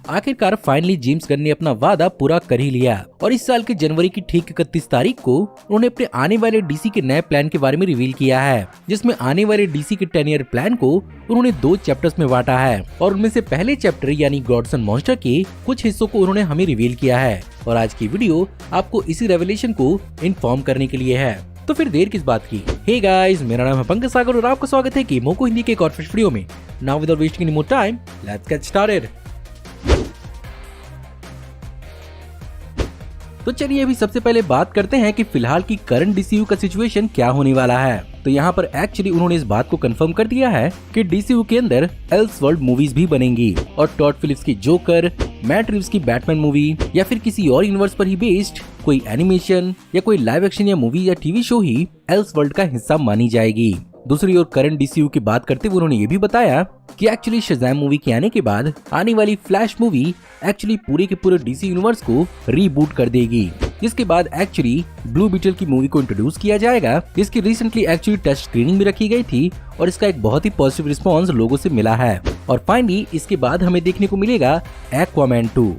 आखिरकार finally James Gunn ने अपना वादा पूरा कर ही लिया और इस साल के जनवरी की ठीक 31 तारीख को उन्होंने अपने आने वाले डीसी के नए प्लान के बारे में रिवील किया है, जिसमें आने वाले डीसी के 10 ईयर प्लान को उन्होंने 2 चैप्टर्स में बांटा है और उनमें से पहले चैप्टर यानी गॉड्स एंड मॉन्स्टर के कुछ हिस्सों को उन्होंने हमें रिवील किया है और आज की वीडियो आपको इसी रेवलेशन को इन्फॉर्म करने के लिए है। तो फिर देर किस बात की। हे गाइस, मेरा नाम है पंकज सागर और आपका स्वागत है कि मोको हिंदी के एक और फ्रेश वीडियो में। Now without wasting any more time, let's get started. तो चलिए अभी सबसे पहले बात करते हैं कि फिलहाल की करंट डीसीयू का सिचुएशन क्या होने वाला है। तो यहाँ पर एक्चुअली उन्होंने इस बात को कंफर्म कर दिया है कि डीसीयू के अंदर एल्सवर्ल्ड मूवीज भी बनेंगी और टॉड फिलिप्स की जोकर, मैट रिव्स की बैटमैन मूवी या फिर किसी और यूनिवर्स पर ही बेस्ड कोई एनिमेशन या कोई लाइव एक्शन या मूवी या टीवी शो ही एल्सवर्ल्ड का हिस्सा मानी जाएगी। दूसरी ओर करंट डीसीयू की बात करते हुए उन्होंने ये भी बताया कि एक्चुअली शज़ैम मूवी के आने के बाद आने वाली फ्लैश मूवी एक्चुअली पूरे के पूरे डीसी यूनिवर्स को रीबूट कर देगी, जिसके बाद एक्चुअली ब्लू बीटल की मूवी को इंट्रोड्यूस किया जाएगा, जिसकी रिसेंटली एक्चुअली टेस्ट स्क्रीनिंग भी रखी गई थी और इसका एक बहुत ही पॉजिटिव रिस्पांस लोगों से मिला है। और फाइनली इसके बाद हमें देखने को मिलेगा एक्वामैन 2।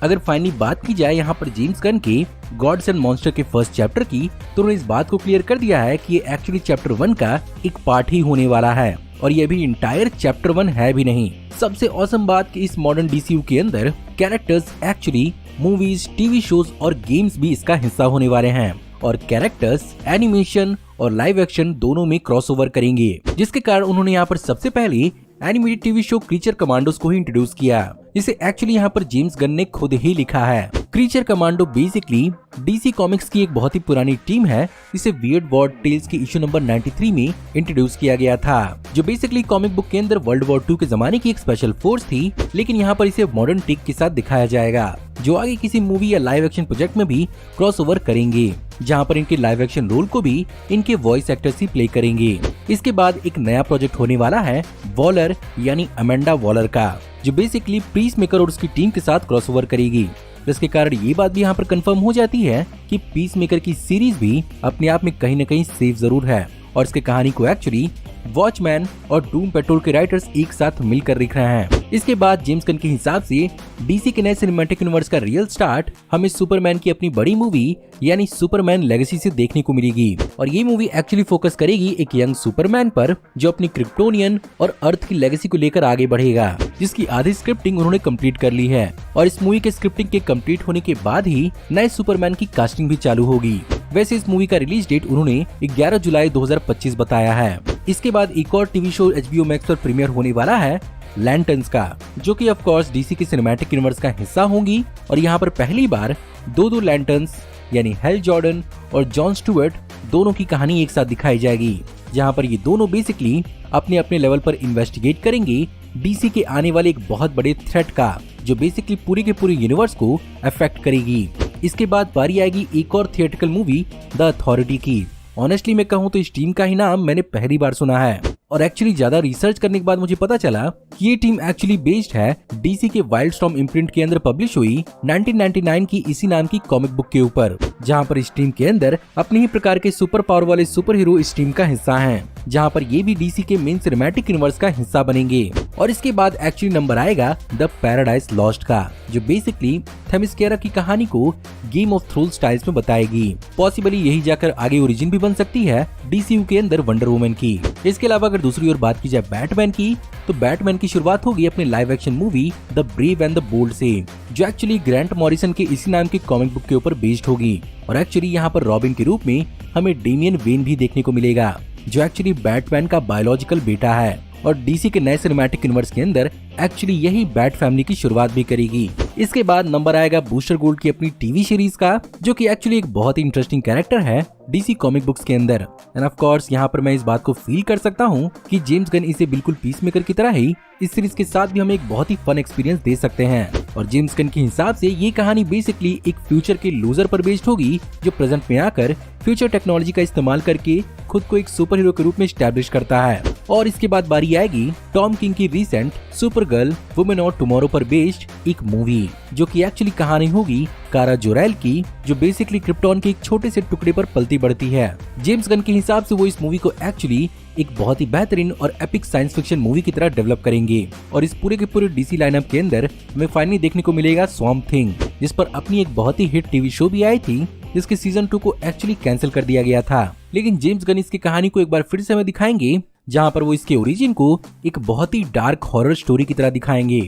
अगर फाइनली बात की जाए यहाँ पर जेम्स गन के गॉड्स एंड मॉन्स्टर के फर्स्ट चैप्टर की, तो उन्होंने इस बात को क्लियर कर दिया है कि ये एक्चुअली चैप्टर 1 का एक पार्ट ही होने वाला है और ये भी इंटायर चैप्टर 1 है भी नहीं। सबसे औसम बात कि इस मॉडर्न डीसीयू के अंदर characters actually movies, TV shows और गेम्स भी इसका हिस्सा होने वाले हैं और कैरेक्टर्स एनिमेशन और लाइव एक्शन दोनों में क्रॉसओवर करेंगे, जिसके कारण उन्होंने यहाँ पर सबसे पहले animated TV show creature commandos को ही इंट्रोड्यूस किया, जिसे एक्चुअली यहाँ पर जेम्स गन ने खुद ही लिखा है। Creature commando basically DC comics की एक बहुत ही पुरानी टीम है, जिसे वियर्ड वॉर टेल्स के इशू नंबर 93 में इंट्रोड्यूस किया गया था, जो बेसिकली कॉमिक बुक के अंदर वर्ल्ड वॉर 2 के जमाने की एक स्पेशल फोर्स थी, लेकिन यहाँ पर इसे मॉडर्न टेक के साथ दिखाया जाएगा, जो आगे किसी मूवी या लाइव एक्शन प्रोजेक्ट में भी क्रॉसओवर करेंगे, जहाँ पर इनके लाइव एक्शन रोल को भी इनके वॉइस एक्टर्स ही प्ले करेंगे। इसके बाद एक नया प्रोजेक्ट होने वाला है वॉलर यानी अमेंडा वॉलर का, जो बेसिकली पीसमेकर और उसकी टीम के साथ क्रॉसओवर करेगी, जिसके कारण ये बात भी यहाँ पर कंफर्म हो जाती है कि पीसमेकर की सीरीज भी अपने आप में कहीं न कहीं सेफ जरूर है और इसके कहानी को एक्चुअली वॉचमैन और डूम पेट्रोल के राइटर्स एक साथ मिलकर लिख रहे हैं। इसके बाद जेम्स गन के हिसाब से डीसी के नए सिनेमैटिक यूनिवर्स का रियल स्टार्ट हमें सुपरमैन की अपनी बड़ी मूवी यानी सुपरमैन लेगेसी से देखने को मिलेगी और ये मूवी एक्चुअली फोकस करेगी एक यंग सुपरमैन पर, जो अपनी क्रिप्टोनियन और अर्थ की लेगेसी को लेकर आगे बढ़ेगा, जिसकी आधी स्क्रिप्टिंग उन्होंने कंप्लीट कर ली है और इस मूवी के स्क्रिप्टिंग के कंप्लीट होने के बाद ही नए सुपरमैन की कास्टिंग भी चालू होगी। वैसे इस मूवी का रिलीज डेट उन्होंने 11 जुलाई 2025 बताया है। इसके बाद एक और टीवी शो HBO मैक्स पर प्रीमियर होने वाला है लैंटर्न्स का, जो कि ऑफ कोर्स डीसी के सिनेमैटिक यूनिवर्स का हिस्सा होंगी और यहाँ पर पहली बार दो लैंटर्न्स यानी हेल जॉर्डन और जॉन स्टुअर्ट दोनों की कहानी एक साथ दिखाई जाएगी, जहाँ पर ये दोनों बेसिकली अपने अपने लेवल पर इन्वेस्टिगेट करेंगे डीसी के आने वाले एक बहुत बड़े थ्रेट का, जो बेसिकली पूरे के पूरे यूनिवर्स को अफेक्ट करेगी। इसके बाद बारी आएगी एक और थिएट्रिकल मूवी द अथॉरिटी की। ऑनेस्टली मैं कहूँ तो इस टीम का ही नाम मैंने पहली बार सुना है और एक्चुअली ज्यादा रिसर्च करने के बाद मुझे पता चला कि ये टीम एक्चुअली बेस्ड है डीसी के वाइल्ड स्टॉर्म इम्प्रिंट के अंदर पब्लिश हुई 1999 की इसी नाम की कॉमिक बुक के ऊपर, जहाँ पर इस टीम के अंदर अपने ही प्रकार के सुपर पावर वाले सुपर हीरो इस टीम का हिस्सा हैं, जहाँ पर ये भी डीसी के मेन सिनेमैटिक यूनिवर्स का हिस्सा बनेंगे। और इसके बाद एक्चुअली नंबर आएगा द पैराडाइज लॉस्ट का, जो बेसिकली थेमिस्केरा की कहानी को गेम ऑफ थ्रोन्स स्टाइल्स में बताएगी। पॉसिबली यही जाकर आगे ओरिजिन भी बन सकती है डीसीयू के अंदर वंडर वुमन की। इसके अलावा अगर दूसरी ओर बात की जाए बैटमैन की, तो बैटमैन की शुरुआत होगी अपने live action movie the brave and the bold से, जो एक्चुअली ग्रांट मॉरिसन के इसी नाम की कॉमिक बुक के ऊपर बेस्ड होगी और एक्चुअली यहाँ पर रॉबिन के रूप में हमें डेमियन वेन भी देखने को मिलेगा, जो एक्चुअली बैटमैन का बायोलॉजिकल बेटा है और डीसी के नए सिनेमैटिक यूनिवर्स के अंदर एक्चुअली यही बैट फैमिली की शुरुआत भी करेगी। इसके बाद नंबर आएगा बूस्टर गोल्ड की अपनी टीवी सीरीज का, जो कि एक्चुअली एक बहुत ही इंटरेस्टिंग कैरेक्टर है डीसी कॉमिक बुक्स के अंदर। एंड ऑफ कोर्स यहाँ पर मैं इस बात को फील कर सकता हूँ कि जेम्स गन इसे बिल्कुल पीसमेकर की तरह ही इस सीरीज के साथ भी हमें एक बहुत ही फन एक्सपीरियंस दे सकते हैं। और जेम्स गन के हिसाब से ये कहानी बेसिकली एक फ्यूचर के लूजर पर बेस्ड होगी, जो प्रेजेंट में आकर फ्यूचर टेक्नोलॉजी का इस्तेमाल करके खुद को एक सुपर हीरो के रूप में स्टैब्लिश करता है। और इसके बाद बारी आएगी टॉम किंग की recent super girl women of tomorrow पर बेस्ड एक मूवी, जो कि एक्चुअली कहानी होगी कारा जोरेल की, जो बेसिकली क्रिप्टॉन के एक छोटे से टुकड़े पर पलती बढ़ती है। जेम्स गन के हिसाब से वो इस मूवी को एक्चुअली एक बहुत ही बेहतरीन और एपिक साइंस फिक्शन मूवी की तरह डेवलप करेंगे। और इस पूरे के पूरे डीसी लाइनअप के अंदर हमें फाइनली देखने को मिलेगा स्वैम्प थिंग, जिस पर अपनी एक बहुत ही हिट टीवी शो भी आई थी, जिसके सीजन 2 को एक्चुअली कैंसिल कर दिया गया था। लेकिन जेम्स गन इसकी कहानी को एक बार फिर से हमें दिखाएंगे, जहां पर वो इसके ओरिजिन को एक बहुत ही डार्क हॉरर स्टोरी की तरह दिखाएंगे।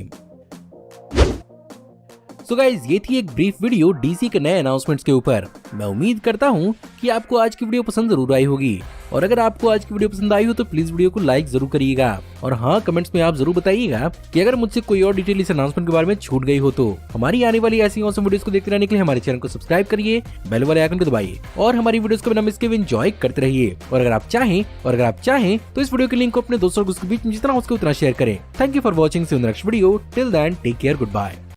सो गाइज, ये थी एक ब्रीफ वीडियो डीसी के नए अनाउंसमेंट्स के ऊपर। मैं उम्मीद करता हूँ कि आपको आज की वीडियो पसंद जरूर आई होगी, और अगर आपको आज की वीडियो पसंद आई हो तो प्लीज वीडियो को लाइक जरूर करिएगा। और हाँ, कमेंट्स में आप जरूर बताइएगा कि अगर मुझसे कोई और डिटेल इस अनाउंसमेंट के बारे में छूट गई हो तो। हमारी आने वाली ऐसी ऑसम वीडियोस को देखते रहने के लिए हमारे चैनल को सब्सक्राइब करिए, बेल वाले आइकन को दबाइए और हमारी वीडियोस को बिना मिस किए एंजॉय करते रहिए। और अगर आप चाहें तो इस वीडियो के लिंक को अपने दोस्तों के बीच में जितना हो सके उतना शेयर करें। Thank you for watching, see you in the next video. Till then take care, good bye.